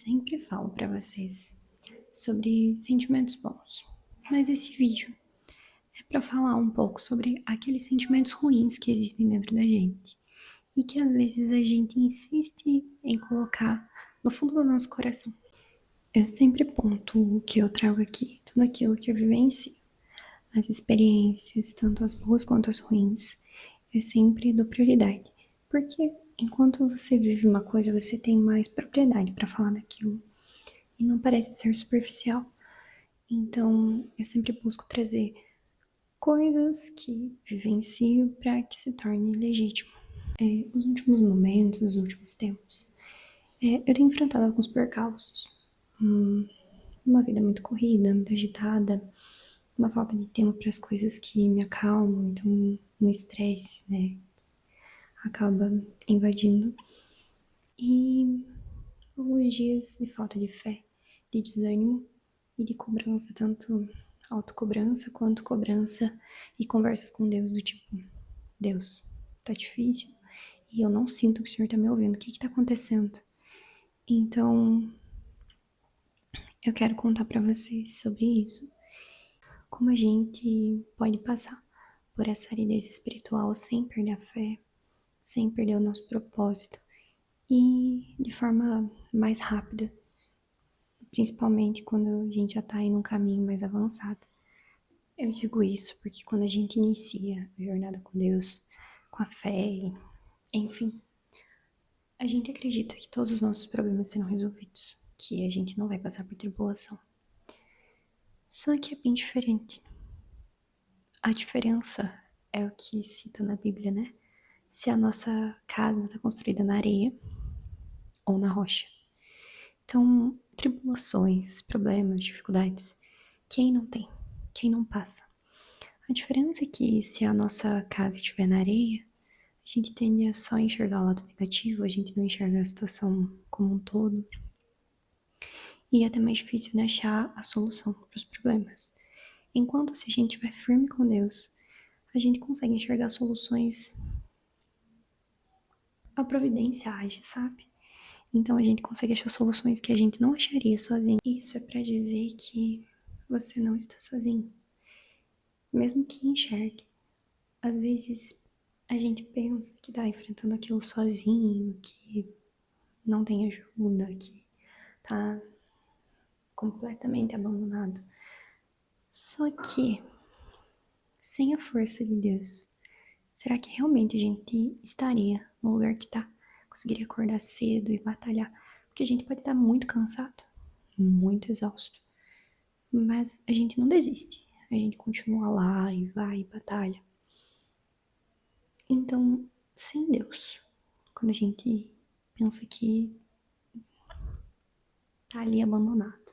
Sempre falo para vocês sobre sentimentos bons, mas esse vídeo é para falar um pouco sobre aqueles sentimentos ruins que existem dentro da gente e que às vezes a gente insiste em colocar no fundo do nosso coração. Eu sempre pontuo o que eu trago aqui, tudo aquilo que eu vivencio, as experiências, tanto as boas quanto as ruins, eu sempre dou prioridade, porque enquanto você vive uma coisa, você tem mais propriedade para falar daquilo e não parece ser superficial. Então, eu sempre busco trazer coisas que vivencio para que se torne legítimo. Nos últimos momentos, nos últimos tempos, eu tenho enfrentado alguns percalços. Uma vida muito corrida, muito agitada, uma falta de tempo para as coisas que me acalmam, então um estresse, né, acaba invadindo. E alguns dias de falta de fé, de desânimo e de cobrança, tanto autocobrança quanto cobrança e conversas com Deus do tipo, Deus, tá difícil e eu não sinto que o Senhor tá me ouvindo, o que que tá acontecendo? Então, eu quero contar pra vocês sobre isso, como a gente pode passar por essa aridez espiritual sem perder a fé, sem perder o nosso propósito e de forma mais rápida, principalmente quando a gente já tá em um caminho mais avançado. Eu digo isso porque quando a gente inicia a jornada com Deus, com a fé, enfim, a gente acredita que todos os nossos problemas serão resolvidos, que a gente não vai passar por tribulação. Só que é bem diferente. A diferença é o que cita na Bíblia, né? Se a nossa casa está construída na areia ou na rocha. Então, tribulações, problemas, dificuldades, quem não tem? Quem não passa? A diferença é que se a nossa casa estiver na areia, a gente tende a só enxergar o lado negativo, a gente não enxerga a situação como um todo. E é até mais difícil de achar a solução para os problemas. Enquanto se a gente estiver firme com Deus, a gente consegue enxergar soluções, a providência age, sabe? Então a gente consegue achar soluções que a gente não acharia sozinho. Isso é para dizer que você não está sozinho, mesmo que enxergue. Às vezes a gente pensa que tá enfrentando aquilo sozinho, que não tem ajuda, que tá completamente abandonado. Só que, sem a força de Deus, será que realmente a gente estaria no lugar que tá? Conseguiria acordar cedo e batalhar? Porque a gente pode estar muito cansado, muito exausto, mas a gente não desiste. A gente continua lá e vai e batalha. Então, sem Deus, quando a gente pensa que tá ali abandonado,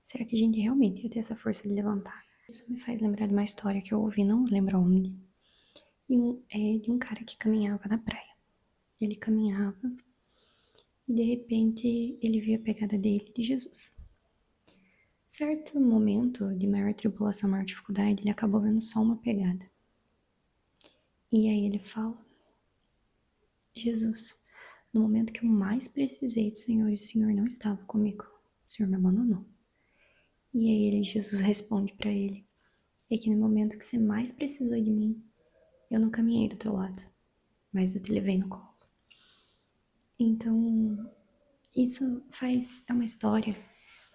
será que a gente realmente ia ter essa força de levantar? Isso me faz lembrar de uma história que eu ouvi, não lembro onde, é de um cara que caminhava na praia. Ele caminhava e de repente ele viu a pegada dele de Jesus. Certo momento de maior tribulação, maior dificuldade, ele acabou vendo só uma pegada. E aí ele fala: Jesus, no momento que eu mais precisei do Senhor, o Senhor não estava comigo. O Senhor me abandonou. E aí Jesus responde pra ele: é que no momento que você mais precisou de mim, eu não caminhei do teu lado, mas eu te levei no colo. Então, isso é uma história,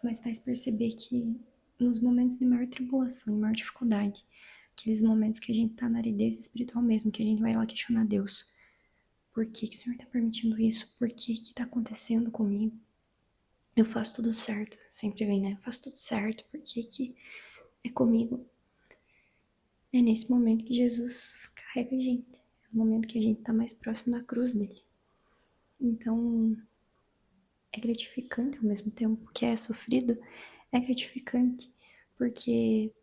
mas faz perceber que nos momentos de maior tribulação e maior dificuldade, aqueles momentos que a gente tá na aridez espiritual mesmo, que a gente vai lá questionar Deus. Por que que o Senhor tá permitindo isso? Por que que tá acontecendo comigo? Eu faço tudo certo. Sempre vem, né? Eu faço tudo certo. Por que que é comigo? É nesse momento que Jesus carrega a gente. É o momento que a gente tá mais próximo da cruz dele. Então, é gratificante ao mesmo tempo que é sofrido. É gratificante porque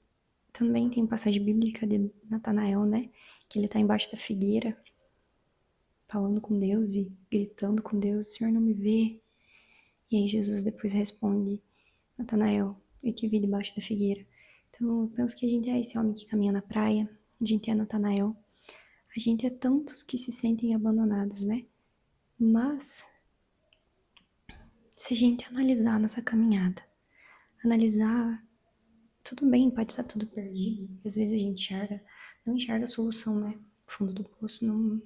também tem passagem bíblica de Natanael, né? Que ele tá embaixo da figueira, falando com Deus e gritando com Deus: o Senhor não me vê? E aí Jesus depois responde: Natanael, eu te vi debaixo da figueira. Então eu penso que a gente é esse homem que caminha na praia, a gente é Natanael, a gente é tantos que se sentem abandonados, né? Mas se a gente analisar a nossa caminhada, analisar, tudo bem, pode estar tudo perdido, e às vezes a gente não enxerga a solução, né? O fundo do poço não.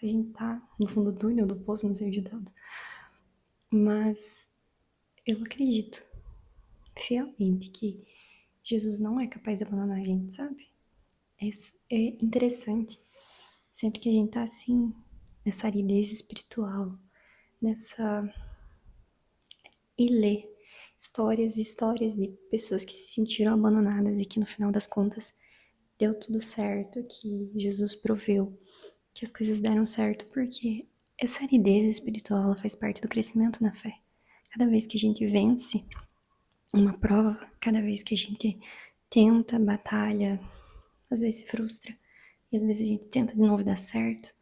A gente tá no fundo do túnel do poço, não sei o ditado. Mas eu acredito fielmente que Jesus não é capaz de abandonar a gente, sabe? É interessante. Sempre que a gente tá assim, nessa aridez espiritual, nessa. E ler histórias e histórias de pessoas que se sentiram abandonadas e que no final das contas deu tudo certo, que Jesus proveu que as coisas deram certo, porque essa aridez espiritual ela faz parte do crescimento na fé. Cada vez que a gente vence uma prova, cada vez que a gente tenta, batalha, às vezes se frustra, e às vezes a gente tenta de novo dar certo,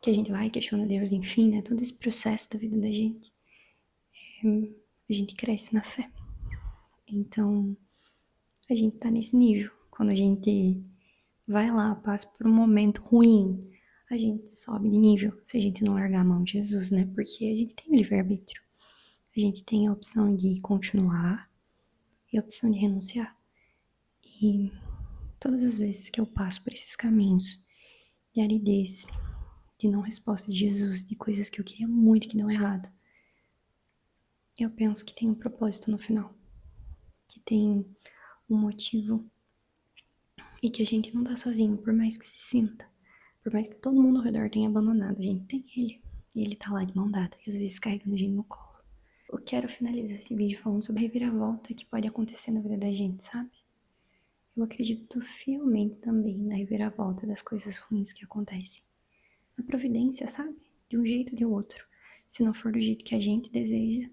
que a gente vai, questiona Deus, enfim, né? Todo esse processo da vida da gente, a gente cresce na fé. Então, a gente tá nesse nível. Quando a gente vai lá, passa por um momento ruim, a gente sobe de nível, se a gente não largar a mão de Jesus, né? Porque a gente tem o livre-arbítrio. A gente tem a opção de continuar e a opção de renunciar. E todas as vezes que eu passo por esses caminhos de aridez, de não resposta de Jesus, de coisas que eu queria muito que dão errado, eu penso que tem um propósito no final, que tem um motivo e que a gente não tá sozinho, por mais que se sinta, por mais que todo mundo ao redor tenha abandonado, a gente tem ele, e ele tá lá de mão dada, e às vezes carregando a gente no colo. Eu quero finalizar esse vídeo falando sobre a reviravolta que pode acontecer na vida da gente, sabe? Eu acredito fielmente também na reviravolta das coisas ruins que acontecem. Na providência, sabe? De um jeito ou de outro. Se não for do jeito que a gente deseja,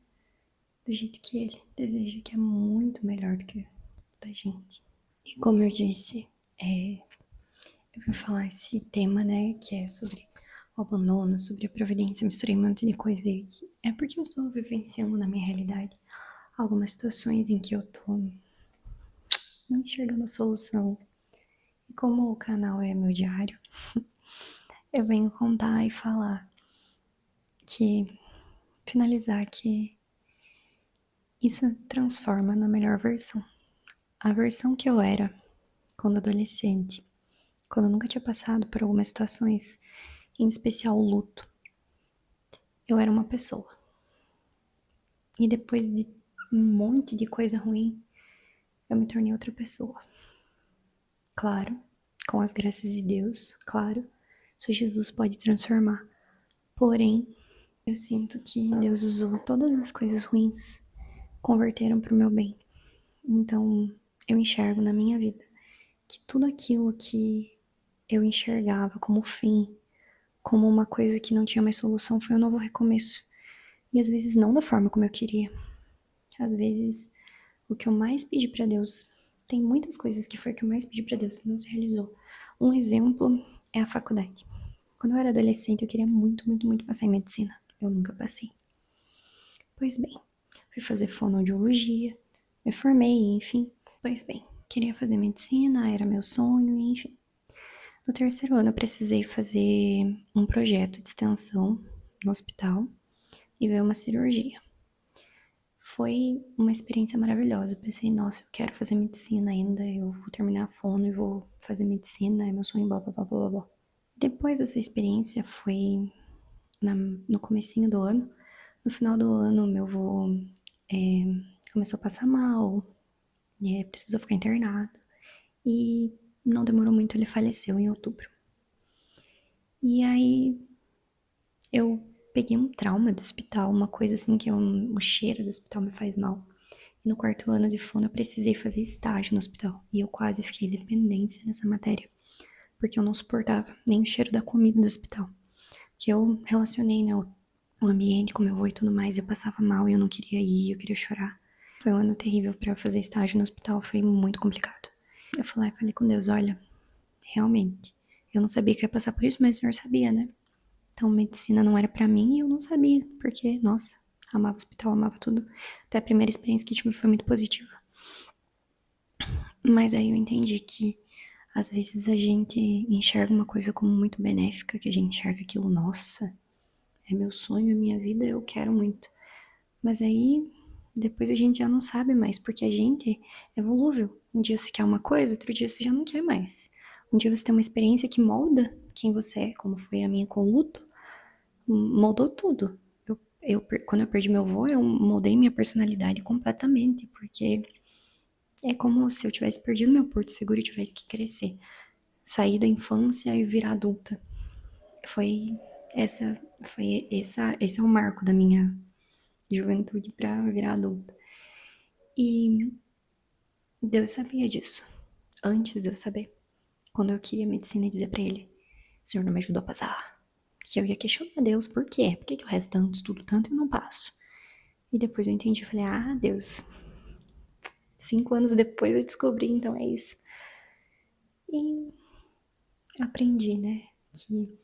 do jeito que ele deseja, que é muito melhor do que o da gente. E como eu disse, eu vim falar esse tema, né, que é sobre o abandono, sobre a providência, misturei um monte de coisa aí. É porque eu tô vivenciando na minha realidade algumas situações em que eu tô não enxergando a solução. E como o canal é meu diário, eu venho contar e falar que, finalizar que isso transforma na melhor versão. A versão que eu era quando adolescente, quando eu nunca tinha passado por algumas situações, em especial o luto. Eu era uma pessoa. E depois de um monte de coisa ruim, eu me tornei outra pessoa. Claro, com as graças de Deus, claro, só Jesus pode transformar. Porém, eu sinto que Deus usou todas as coisas ruins, converteram para o meu bem. Então, eu enxergo na minha vida que tudo aquilo que eu enxergava como fim, como uma coisa que não tinha mais solução, foi um novo recomeço. E às vezes não da forma como eu queria. Às vezes, o que eu mais pedi pra Deus, tem muitas coisas que foi o que eu mais pedi pra Deus que não se realizou. Um exemplo é a faculdade. Quando eu era adolescente, eu queria muito, muito, muito passar em medicina. Eu nunca passei. Pois bem, fui fazer fonoaudiologia, me formei, enfim. Pois bem, queria fazer medicina, era meu sonho, enfim. No terceiro ano, eu precisei fazer um projeto de extensão no hospital e ver uma cirurgia. Foi uma experiência maravilhosa. Eu pensei, nossa, eu quero fazer medicina ainda, eu vou terminar a fono e vou fazer medicina, é meu sonho, blá, blá, blá, blá, blá. Depois dessa experiência, foi no comecinho do ano. No final do ano, meu avô começou a passar mal, precisou ficar internado. E não demorou muito, ele faleceu em outubro. E aí, eu peguei um trauma do hospital, uma coisa assim que o cheiro do hospital me faz mal. E no quarto ano de fono eu precisei fazer estágio no hospital. E eu quase fiquei dependência nessa matéria. Porque eu não suportava nem o cheiro da comida do hospital. Que eu relacionei, né, o ambiente, como eu vou e tudo mais. Eu passava mal e eu não queria ir, eu queria chorar. Foi um ano terrível pra fazer estágio no hospital, foi muito complicado. Eu fui lá e falei com Deus, olha, realmente, eu não sabia que eu ia passar por isso, mas o senhor sabia, né? Então, medicina não era pra mim e eu não sabia, porque, nossa, amava o hospital, amava tudo. Até a primeira experiência que tive foi muito positiva. Mas aí eu entendi que, às vezes, a gente enxerga uma coisa como muito benéfica, que a gente enxerga aquilo, nossa, é meu sonho, é minha vida, eu quero muito. Mas aí, depois a gente já não sabe mais, porque a gente é volúvel. Um dia você quer uma coisa, outro dia você já não quer mais. Um dia você tem uma experiência que molda quem você é, como foi a minha com o luto, moldou tudo. Quando eu perdi meu avô, eu moldei minha personalidade completamente, porque é como se eu tivesse perdido meu porto seguro e tivesse que crescer. Sair da infância e virar adulta. Foi esse é o marco da minha juventude para virar adulta. E Deus sabia disso, antes de eu saber. Quando eu queria medicina, eu dizia pra ele: o senhor não me ajudou a passar. Que eu ia questionar Deus, por quê? Por que o resto tanto, estudo tanto e eu não passo? E depois eu entendi, falei: ah, Deus, 5 anos depois eu descobri, então é isso. E aprendi, né, que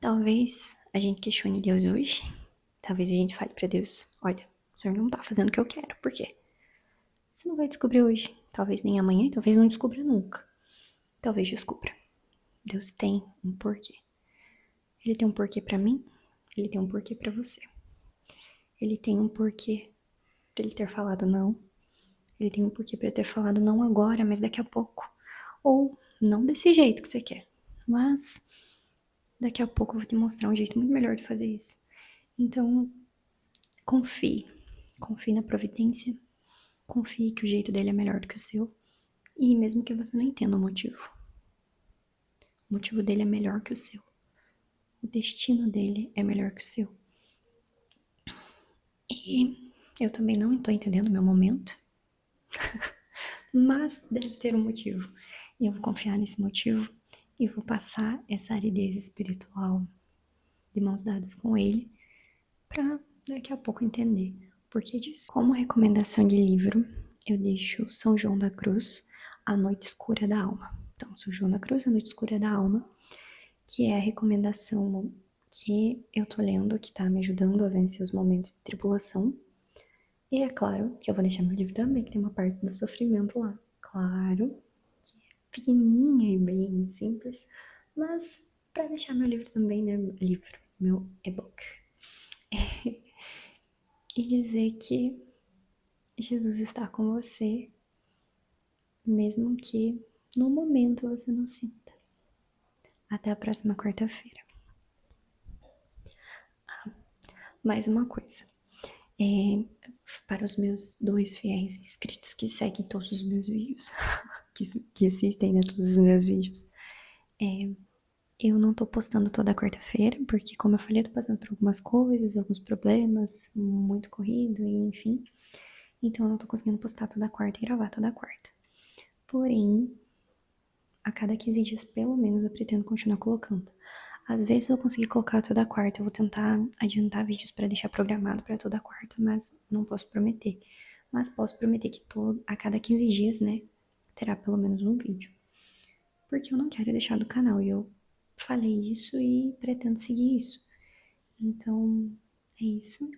talvez a gente questione Deus hoje, talvez a gente fale pra Deus: olha, o senhor não tá fazendo o que eu quero, por quê? Você não vai descobrir hoje, talvez nem amanhã, talvez não descubra nunca. Talvez descubra. Deus tem um porquê. Ele tem um porquê pra mim, ele tem um porquê pra você. Ele tem um porquê pra ele ter falado não. Ele tem um porquê pra ter falado não agora, mas daqui a pouco. Ou não desse jeito que você quer. Mas daqui a pouco eu vou te mostrar um jeito muito melhor de fazer isso. Então, confie. Confie na providência. Confie que o jeito dele é melhor do que o seu. E mesmo que você não entenda o motivo dele é melhor que o seu. O destino dele é melhor que o seu. E eu também não estou entendendo o meu momento, mas deve ter um motivo. E eu vou confiar nesse motivo e vou passar essa aridez espiritual de mãos dadas com ele para daqui a pouco entender o porquê disso. Como recomendação de livro, eu deixo São João da Cruz, A Noite Escura da Alma. Então, São João da Cruz, A Noite Escura da Alma, que é a recomendação que eu tô lendo, que tá me ajudando a vencer os momentos de tribulação. E é claro que eu vou deixar meu livro também, que tem uma parte do sofrimento lá. Claro, que é pequenininha e bem simples, mas para deixar meu livro também, né? Meu e-book. E dizer que Jesus está com você, mesmo que no momento você não sinta. Até a próxima quarta-feira. Mais uma coisa. Para os meus 2 fiéis inscritos que seguem todos os meus vídeos, que assistem a todos os meus vídeos, eu não tô postando toda quarta-feira, porque como eu falei, eu tô passando por algumas coisas, alguns problemas, muito corrido, e enfim. Então eu não tô conseguindo postar toda quarta e gravar toda quarta. Porém, a cada 15 dias, pelo menos, eu pretendo continuar colocando. Às vezes eu conseguir colocar toda quarta, eu vou tentar adiantar vídeos pra deixar programado pra toda quarta, mas não posso prometer. Mas posso prometer que a cada 15 dias, né, terá pelo menos um vídeo. Porque eu não quero deixar do canal, e eu falei isso e pretendo seguir isso. Então, é isso.